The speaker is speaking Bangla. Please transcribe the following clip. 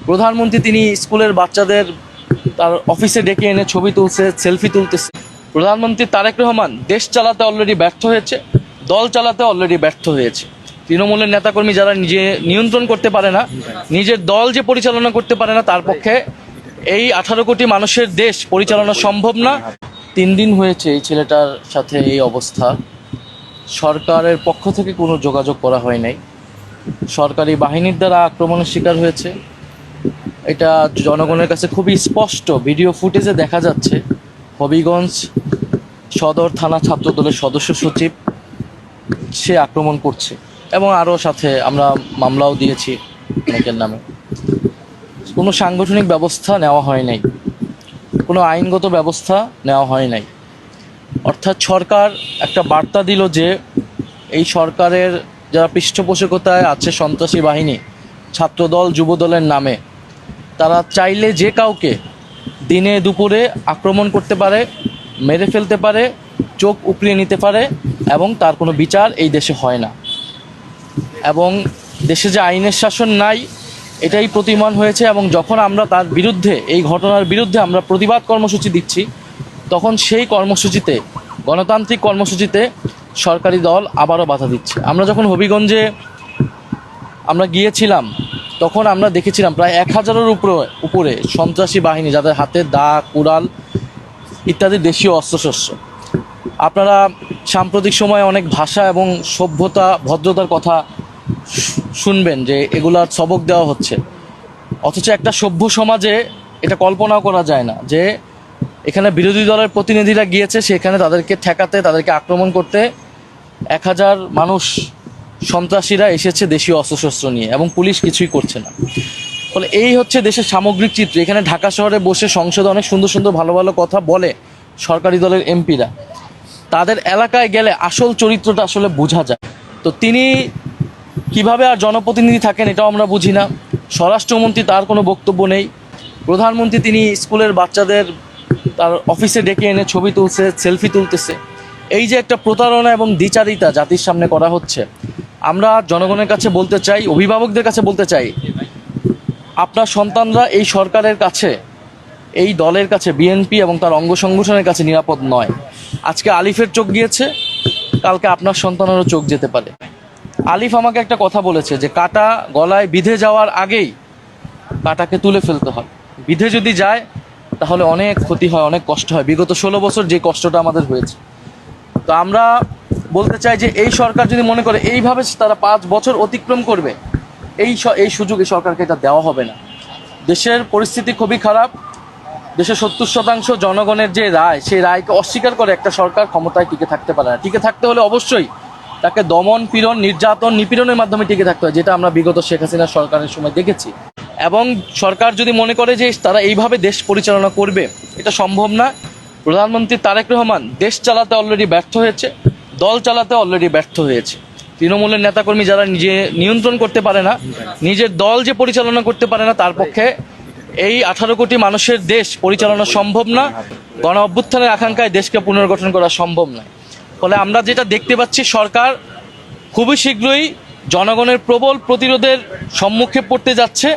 প্রধানমন্ত্রী তিনি স্কুলের বাচ্চাদের তার অফিসে ডেকে এনে ছবি তুলছে, সেলফি তুলতেছে। প্রধানমন্ত্রী তারেক রহমান দেশ চালাতে অলরেডি ব্যর্থ হয়েছে, দল চালাতে অলরেডি ব্যর্থ হয়েছে। তৃণমূলের নেতাকর্মী যারা নিজে নিয়ন্ত্রণ করতে পারে না, নিজের দল যে পরিচালনা করতে পারে না, তার পক্ষে এই 18 কোটি মানুষের দেশ পরিচালনা সম্ভব না। 3 দিন হয়েছে এই ছেলেটার সাথে এই অবস্থা। সরকারের পক্ষ থেকে কোনো যোগাযোগ করা হয় নাই। সরকারি বাহিনীর দ্বারা আক্রমণের শিকার হয়েছে। এটা জনগণের কাছে খুবই স্পষ্ট, ভিডিও ফুটেজে দেখা যাচ্ছে। হবিগঞ্জ সদর থানা ছাত্রদলের সদস্য সচিব সে আক্রমণ করছে, এবং আরও সাথে আমরা মামলাও দিয়েছি অনেকের নামে। কোনো সাংগঠনিক ব্যবস্থা নেওয়া হয় নাই, কোনো আইনগত ব্যবস্থা নেওয়া হয় নাই। অর্থাৎ সরকার একটা বার্তা দিল যে এই সরকারের যারা পৃষ্ঠপোষকতায় আছে সন্ত্রাসী বাহিনী, ছাত্রদল যুবদলের নামে, তারা চাইলে যে কাউকে দিনে দুপুরে আক্রমণ করতে পারে, মেরে ফেলতে পারে, চোখ উপড়িয়ে নিতে পারে, এবং তার কোনো বিচার এই দেশে হয় না। এবং দেশে যে আইনের শাসন নাই এটাই প্রতীয়মান হয়েছে। এবং যখন আমরা তার বিরুদ্ধে, এই ঘটনার বিরুদ্ধে আমরা প্রতিবাদ কর্মসূচি দিচ্ছি, তখন সেই কর্মসূচিতে, গণতান্ত্রিক কর্মসূচিতে সরকারি দল আবারও বাধা দিচ্ছে। আমরা যখন হবিগঞ্জে আমরা গিয়েছিলাম, তখন আমরা দেখেছিলাম প্রায় 1000-এর উপরে সন্ত্রাসী বাহিনী, যাদের হাতে দা, কুড়াল ইত্যাদি দেশীয় অস্ত্রশস্ত্র। আপনারা সাম্প্রতিক সময়ে অনেক ভাষা এবং সভ্যতা, ভদ্রতার কথা শুনবেন যে এগুলার সবক দেওয়া হচ্ছে, অথচ একটা সভ্য সমাজে এটা কল্পনাও করা যায় না যে এখানে বিরোধী দলের প্রতিনিধিরা গিয়েছে, সেখানে তাদেরকে ঠেকাতে, তাদেরকে আক্রমণ করতে 1000 মানুষ, সন্ত্রাসীরা এসেছে দেশীয় অস্ত্রশস্ত্র নিয়ে, এবং পুলিশ কিছুই করছে না। ফলে এই হচ্ছে দেশের সামগ্রিক চিত্র। এখানে ঢাকা শহরে বসে সংসদে অনেক সুন্দর সুন্দর ভালো ভালো কথা বলে সরকারি দলের এমপিরা, তাদের এলাকায় গেলে আসল চরিত্রটা আসলে বোঝা যায়। তো তিনি কিভাবে আর জনপ্রতিনিধি থাকেন এটাও আমরা বুঝি না। স্বরাষ্ট্রমন্ত্রী, তার কোনো বক্তব্য নেই। প্রধানমন্ত্রী তিনি স্কুলের বাচ্চাদের তার অফিসে ডেকে এনে ছবি তুলছে, সেলফি তুলতেছে। এই যে একটা প্রতারণা এবং দ্বিচারিতা জাতির সামনে করা হচ্ছে, আমরা জনগণের কাছে বলতে চাই, অভিভাবকদের কাছে বলতে চাই, আপনার সন্তানরা এই সরকারের কাছে, এই দলের কাছে, বিএনপি এবং তার অঙ্গ সংগঠনের কাছে নিরাপদ নয়। আজকে আলিফের চোখ গিয়েছে, কালকে আপনার সন্তানেরও চোখ যেতে পারে। আলিফ আমাকে একটা কথা বলেছে যে কাঁটা গলায় বিঁধে যাওয়ার আগেই কাঁটাকে তুলে ফেলতে হয়। বিঁধে যদি যায় তাহলে অনেক ক্ষতি হয়, অনেক কষ্ট হয়। বিগত 16 বছর যে কষ্টটা আমাদের হয়েছে। তো আমরা বলতে চাই যে এই সরকার যদি মনে করে এইভাবে তারা 5 বছর অতিক্রম করবে, এই সুযোগ এই সরকারকে এটা দেওয়া হবে না। দেশের পরিস্থিতি খুবই খারাপ। দেশের 70% জনগণের যে রায়, সেই রায়কে অস্বীকার করে একটা সরকার ক্ষমতায় টিকে থাকতে পারে না। টিকে থাকতে হলে অবশ্যই তাকে দমন, পীড়ন, নির্যাতন, নিপীড়নের মাধ্যমে টিকে থাকতে হয়, যেটা আমরা বিগত শেখ হাসিনার সরকারের সময় দেখেছি। এবং সরকার যদি মনে করে যে তারা এইভাবে দেশ পরিচালনা করবে, এটা সম্ভব না। প্রধানমন্ত্রী তারেক রহমান দেশ চালাতে অলরেডি ব্যর্থ হয়েছে, দল চালাতে অলরেডি ব্যর্থ হয়েছে। তৃণমূলের নেতাকর্মী যারা নিজে নিয়ন্ত্রণ করতে পারে না, নিজের দল যে পরিচালনা করতে পারে না, তার পক্ষে এই 18 কোটি মানুষের দেশ পরিচালনা সম্ভব না। গণ অভ্যুত্থানের আকাঙ্ক্ষায় দেশকে পুনর্গঠন করা সম্ভব নয়। ফলে আমরা যেটা দেখতে পাচ্ছি, সরকার খুবই শীঘ্রই জনগণের প্রবল প্রতিরোধের সম্মুখে পড়তে যাচ্ছে।